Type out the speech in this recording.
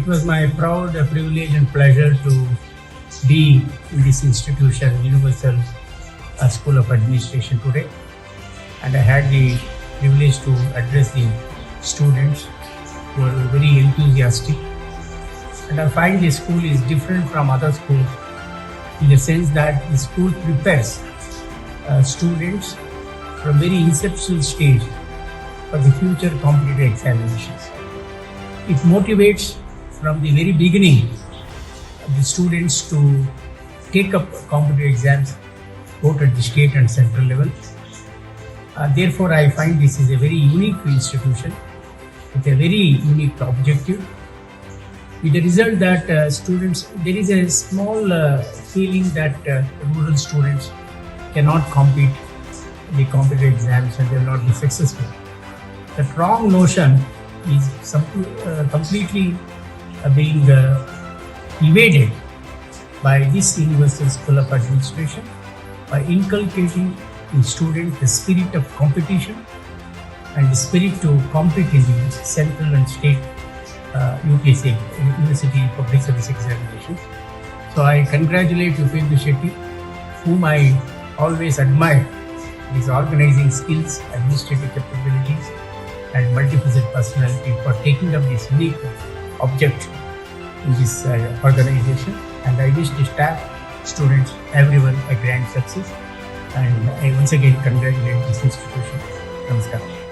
It was my proud privilege and pleasure to be in this institution, Universal School of Administration today. And I had the privilege to address the students who are very enthusiastic. And I find this school is different from other schools in the sense that the school prepares students from very inception stage for the future competitive examinations. It motivates from the very beginning the students to take up competitive exams both at the state and central level. Therefore, I find this is a very unique institution with a very unique objective. With the result that there is a small feeling that rural students cannot compete the competitive exams and they will not be successful. That wrong notion is completely being evaded by this Universal School of Administration by inculcating in students the spirit of competition and the spirit to compete in the central and state UPSC, University Public Service Examinations. So I congratulate Upendra Shetty, whom I always admire his organizing skills, administrative capabilities, and multifaceted personality for taking up this unique object in this organization. And I wish the staff, students, everyone a grand success. And I once again congratulate this institution. Namaskar.